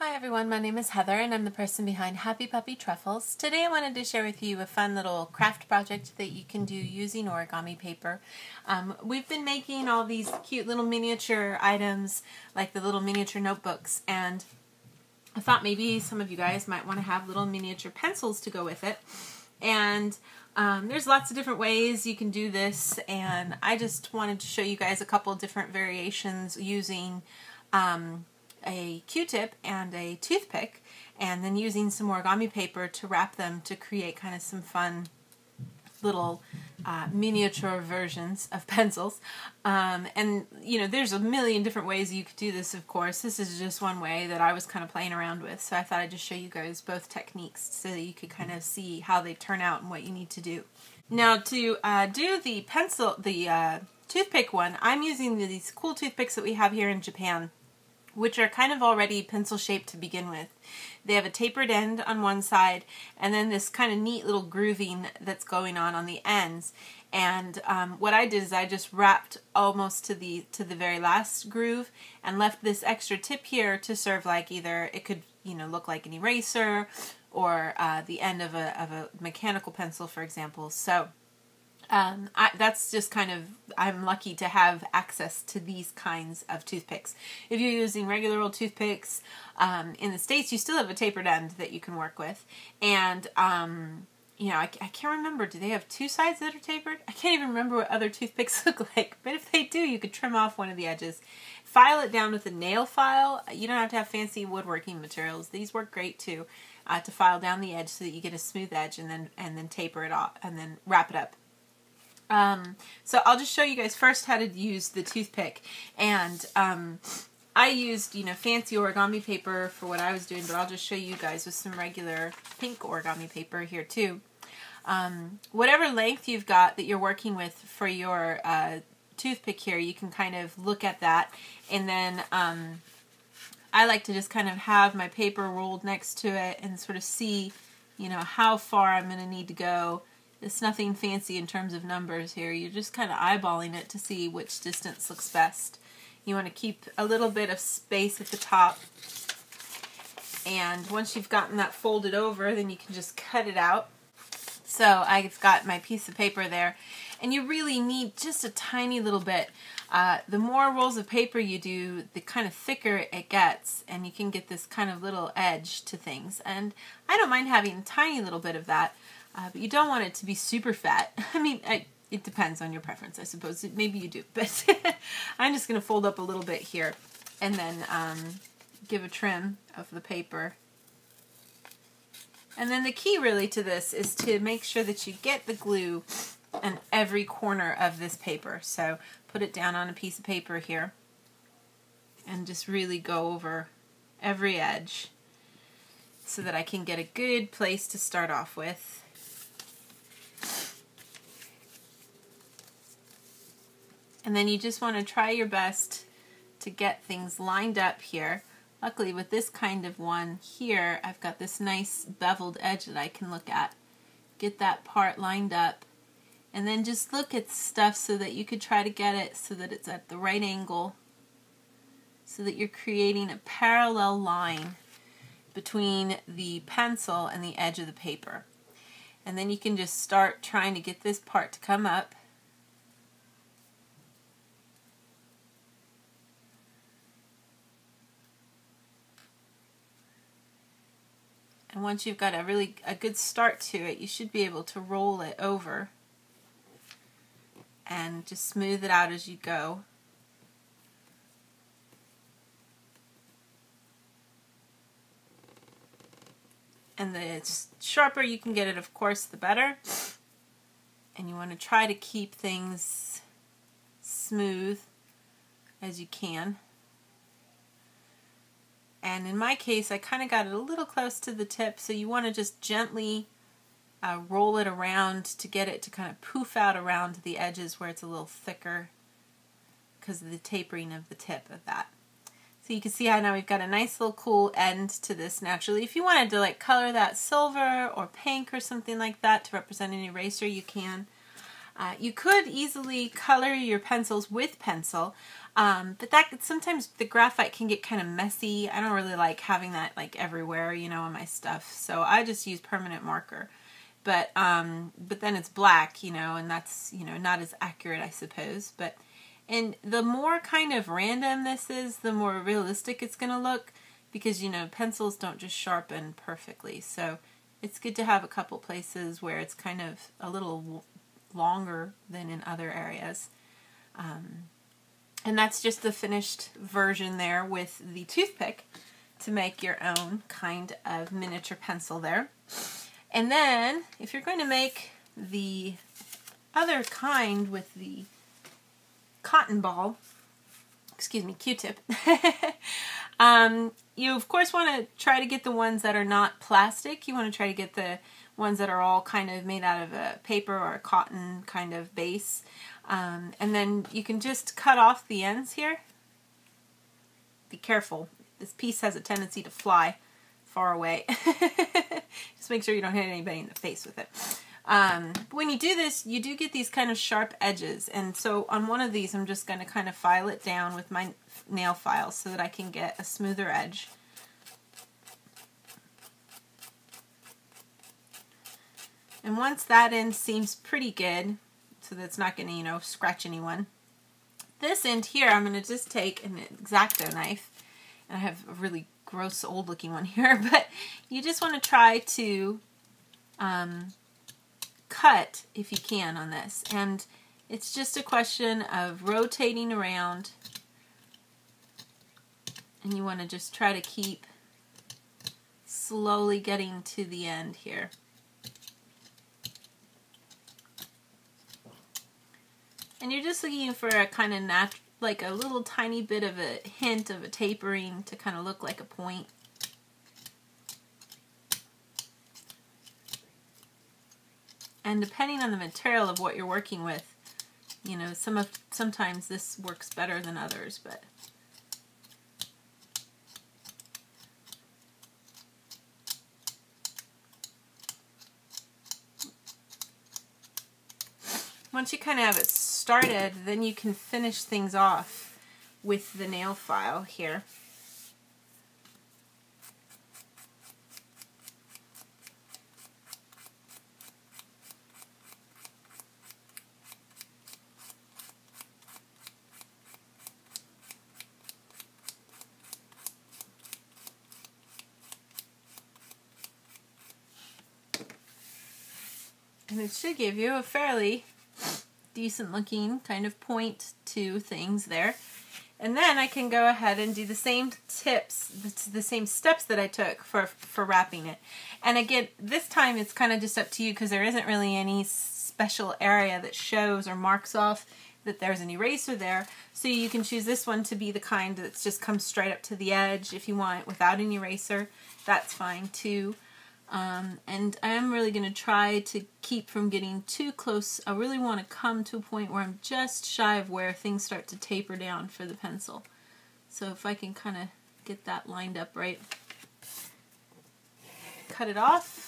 Hi everyone, my name is Heather and I'm the person behind Happy Puppy Truffles. Today I wanted to share with you a fun little craft project that you can do using origami paper. We've been making all these cute little miniature items like the little miniature notebooks, and I thought maybe some of you guys might want to have little miniature pencils to go with it. And there's lots of different ways you can do this, and I just wanted to show you guys a couple of different variations using a Q-tip and a toothpick, and then using some origami paper to wrap them to create kind of some fun little miniature versions of pencils. And you know, there's a million different ways you could do this, of course. This is just one way that I was kind of playing around with, so I thought I'd just show you guys both techniques so that you could kind of see how they turn out and what you need to do. Now to do the toothpick one, I'm using these cool toothpicks that we have here in Japan, which are kind of already pencil shaped to begin with. They have a tapered end on one side and then this kind of neat little grooving that's going on the ends. And what I did is I just wrapped almost to the very last groove and left this extra tip here to serve like either it could, you know, look like an eraser or the end of a mechanical pencil, for example. So that's just kind of, I'm lucky to have access to these kinds of toothpicks. If you're using regular old toothpicks, in the States you still have a tapered end that you can work with. And, you know, I can't remember, do they have two sides that are tapered? I can't even remember what other toothpicks look like, but if they do, you could trim off one of the edges. File it down with a nail file. You don't have to have fancy woodworking materials. These work great too, to file down the edge so that you get a smooth edge, and then taper it off and then wrap it up. So I'll just show you guys first how to use the toothpick, and I used, you know, fancy origami paper for what I was doing, but I'll just show you guys with some regular pink origami paper here too. Whatever length you've got that you're working with for your toothpick here, you can kind of look at that, and then I like to just kind of have my paper rolled next to it and sort of see, you know, how far I'm going to need to go. It's nothing fancy in terms of numbers here. You're just kind of eyeballing it to see which distance looks best. You want to keep a little bit of space at the top. And once you've gotten that folded over, then you can just cut it out. So I've got my piece of paper there. And you really need just a tiny little bit. The more rolls of paper you do, the kind of thicker it gets. And you can get this kind of little edge to things. And I don't mind having a tiny little bit of that. But you don't want it to be super fat. I mean, it depends on your preference, I suppose. Maybe you do, but I'm just going to fold up a little bit here and then give a trim of the paper. And then the key really to this is to make sure that you get the glue on every corner of this paper. So put it down on a piece of paper here and just really go over every edge so that I can get a good place to start off with. And then you just want to try your best to get things lined up here. Luckily with this kind of one here, I've got this nice beveled edge that I can look at. Get that part lined up. And then just look at stuff so that you could try to get it so that it's at the right angle. So that you're creating a parallel line between the pencil and the edge of the paper. And then you can just start trying to get this part to come up. And once you've got a good start to it, you should be able to roll it over and just smooth it out as you go. And the sharper you can get it, of course, the better. And you want to try to keep things smooth as you can. And in my case, I kind of got it a little close to the tip, so you want to just gently roll it around to get it to kind of poof out around the edges where it's a little thicker because of the tapering of the tip of that. So you can see how now we've got a nice little cool end to this naturally. If you wanted to like color that silver or pink or something like that to represent an eraser, you can. You could easily color your pencils with pencil, but that sometimes the graphite can get kind of messy. I don't really like having that like everywhere, you know, on my stuff. So I just use permanent marker. But then it's black, you know, and that's, you know, not as accurate, I suppose. And the more kind of random this is, the more realistic it's going to look, because, you know, pencils don't just sharpen perfectly. So it's good to have a couple places where it's kind of a little longer than in other areas. And that's just the finished version there with the toothpick to make your own kind of miniature pencil there. And then if you're going to make the other kind with the cotton ball, excuse me, Q-tip, you of course want to try to get the ones that are not plastic. You want to try to get the ones that are all kind of made out of a paper or a cotton kind of base. And then you can just cut off the ends here. Be careful. This piece has a tendency to fly far away. Just make sure you don't hit anybody in the face with it. But when you do this, you do get these kind of sharp edges. And so on one of these, I'm just going to kind of file it down with my nail file so that I can get a smoother edge. And once that end seems pretty good, so that it's not going to, you know, scratch anyone, this end here, I'm going to just take an X-Acto knife. And I have a really gross old looking one here, but you just want to try to cut if you can on this. And it's just a question of rotating around, and you want to just try to keep slowly getting to the end here. And you're just looking for a kind of natural, like a little tiny bit of a hint of a tapering to kind of look like a point. And depending on the material of what you're working with, you know, sometimes this works better than others, but once you kind of have it started, then you can finish things off with the nail file here. And it should give you a fairly decent looking kind of point to things there. And then I can go ahead and do the same tips, the same steps that I took for wrapping it. And again, this time it's kind of just up to you, because there isn't really any special area that shows or marks off that there's an eraser there. So you can choose this one to be the kind that just comes straight up to the edge. If you want it without an eraser, that's fine too. And I am really going to try to keep from getting too close. I really want to come to a point where I'm just shy of where things start to taper down for the pencil. So if I can kind of get that lined up right, cut it off.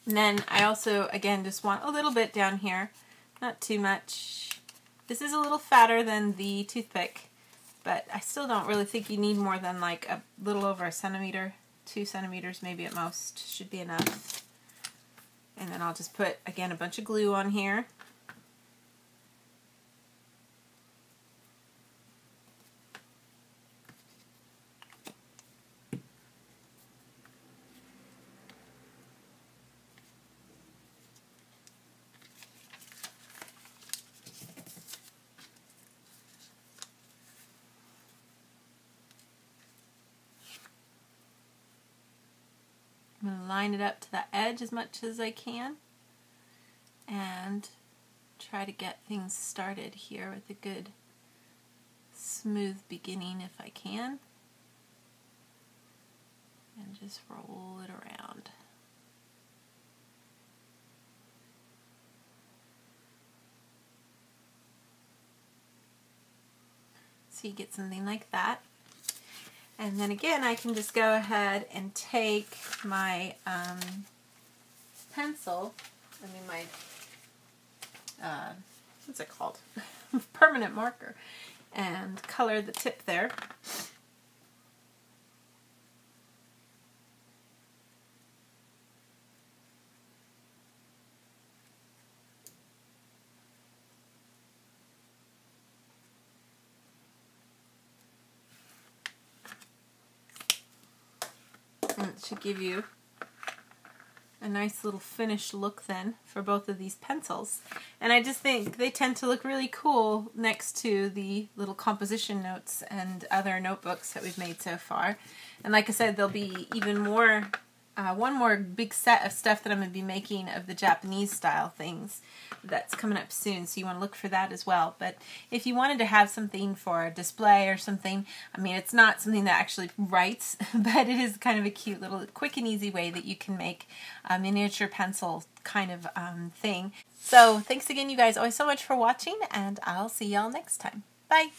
And then I also, again, just want a little bit down here, not too much. This is a little fatter than the toothpick, but I still don't really think you need more than like a little over a centimeter, 2 centimeters maybe at most, should be enough. And then I'll just put, again, a bunch of glue on here. I'm going to line it up to the edge as much as I can and try to get things started here with a good smooth beginning if I can, and just roll it around. So you get something like that. And then again, I can just go ahead and take my pencil, what's it called? Permanent marker, and color the tip there. And it should give you a nice little finished look then for both of these pencils. And I just think they tend to look really cool next to the little composition notes and other notebooks that we've made so far. And like I said, there'll be even more, one more big set of stuff that I'm going to be making of the Japanese style things that's coming up soon, so you want to look for that as well. But if you wanted to have something for a display or something, I mean, it's not something that actually writes, but it is kind of a cute little quick and easy way that you can make a miniature pencil kind of thing. So thanks again, you guys, always so much for watching, and I'll see y'all next time. Bye!